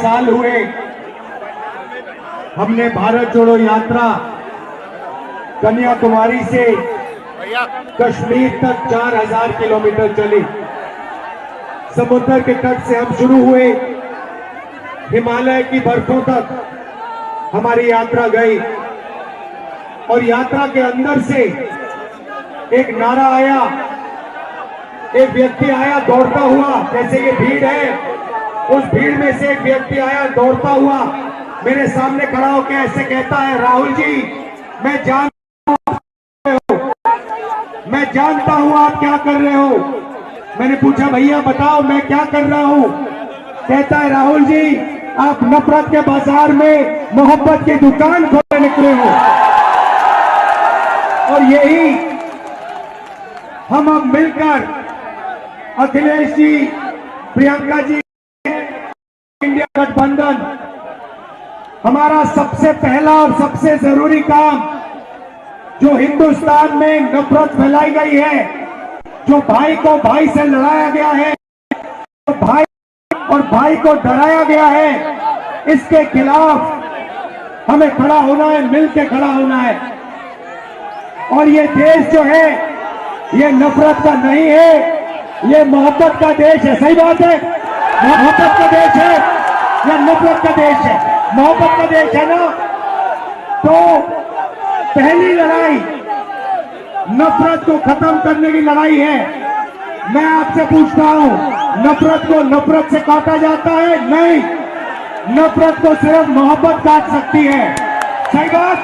साल हुए हमने भारत जोड़ो यात्रा कन्याकुमारी से कश्मीर तक 4000 किलोमीटर चली। समुद्र के तट से हम शुरू हुए, हिमालय की बर्फों तक हमारी यात्रा गई और यात्रा के अंदर से एक नारा आया, एक व्यक्ति आया दौड़ता हुआ, जैसे ये भीड़ है उस भीड़ में से एक व्यक्ति आया दौड़ता हुआ, मेरे सामने खड़ा होकर ऐसे कहता है, राहुल जी मैं जानता हूं आप क्या कर रहे हो। मैंने पूछा भैया बताओ मैं क्या कर रहा हूं। कहता है राहुल जी आप नफरत के बाजार में मोहब्बत की दुकान खोलने निकले हो। और यही हम अब मिलकर अखिलेश जी, प्रियंका जी, इंडिया गठबंधन, हमारा सबसे पहला और सबसे जरूरी काम जो हिंदुस्तान में नफरत फैलाई गई है, जो भाई को भाई से लड़ाया गया है, तो भाई और भाई को डराया गया है, इसके खिलाफ हमें खड़ा होना है, मिलकर खड़ा होना है। और ये देश जो है ये नफरत का नहीं है, ये मोहब्बत का देश है। सही बात है, मोहब्बत का देश है या नफरत का देश है? मोहब्बत का देश है ना। तो पहली लड़ाई नफरत को खत्म करने की लड़ाई है। मैं आपसे पूछता हूं, नफरत को नफरत से काटा जाता है? नहीं, नफरत को सिर्फ मोहब्बत काट सकती है। सही बात।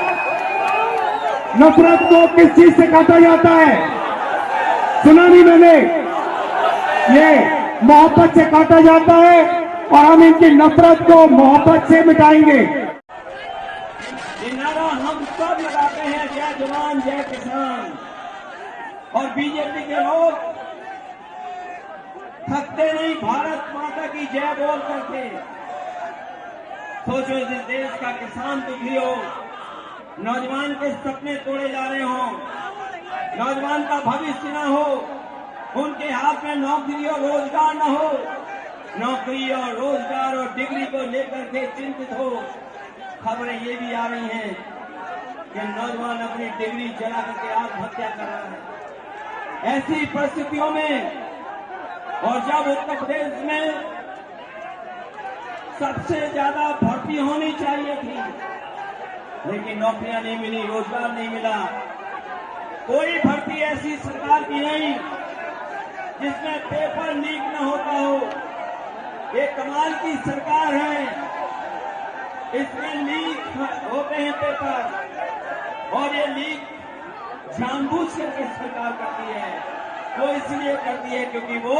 नफरत को किस चीज से काटा जाता है? सुना नहीं मैंने? ये मोहब्बत से काटा जाता है और हम इनकी नफरत को मोहब्बत से मिटाएंगे। नारा हम सब लगाते हैं, जय जवान जय किसान। और बीजेपी के लोग थकते नहीं, भारत माता की जय बोल करके। सोचो इस देश का किसान दुखी हो, नौजवान के सपने तोड़े जा रहे हो, नौजवान का भविष्य न हो, उनके हाथ में नौकरी और रोजगार न हो, नौकरी और रोजगार और डिग्री को लेकर के चिंतित हो। खबरें ये भी आ रही हैं कि नौजवान अपनी डिग्री जला करके आत्महत्या कर रहा है। ऐसी परिस्थितियों में और जब उत्तर प्रदेश में सबसे ज्यादा भर्ती होनी चाहिए थी, लेकिन नौकरियां नहीं मिली, रोजगार नहीं मिला, कोई भर्ती ऐसी सरकार की नहीं जिसमें पेपर लीक न होता हो। ये कमाल की सरकार है, इसमें लीक होते हैं पेपर और ये लीक जानबूझ करके सरकार करती है। वो इसलिए करती है क्योंकि वो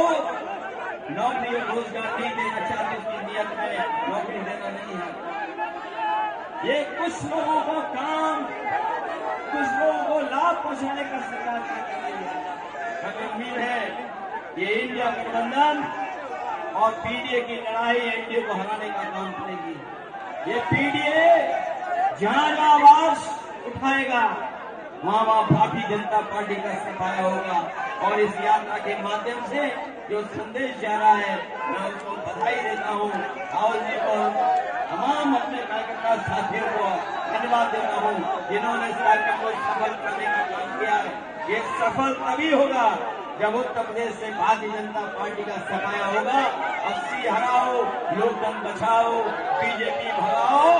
नौकरी और रोजगार नहीं देना चाहती, उसकी नियत में नौकरी देना नहीं है। ये कुछ लोगों को काम, कुछ लोगों को लाभ पहुंचाने का सरकार कर रही है। हमें उम्मीद है ये इंडिया गठबंधन और पीडीए की लड़ाई एनडीए को हराने का काम करेगी। ये पीडीए जहां जहां आवाज उठाएगा वहां वहां भारतीय जनता पार्टी का सफाया होगा। और इस यात्रा के माध्यम से जो संदेश जा रहा है, मैं उसको बधाई देता हूं। राहुल जी को, तमाम अपने कार्यकर्ता साथियों को धन्यवाद देता हूं जिन्होंने इस कार्यक्रम को सफल करने का काम किया है। ये सफल तभी होगा जब उत्तर प्रदेश से भारतीय जनता पार्टी का सफाया होगा। 80 हराओ, लोकतंत्र बचाओ, बीजेपी भगाओ।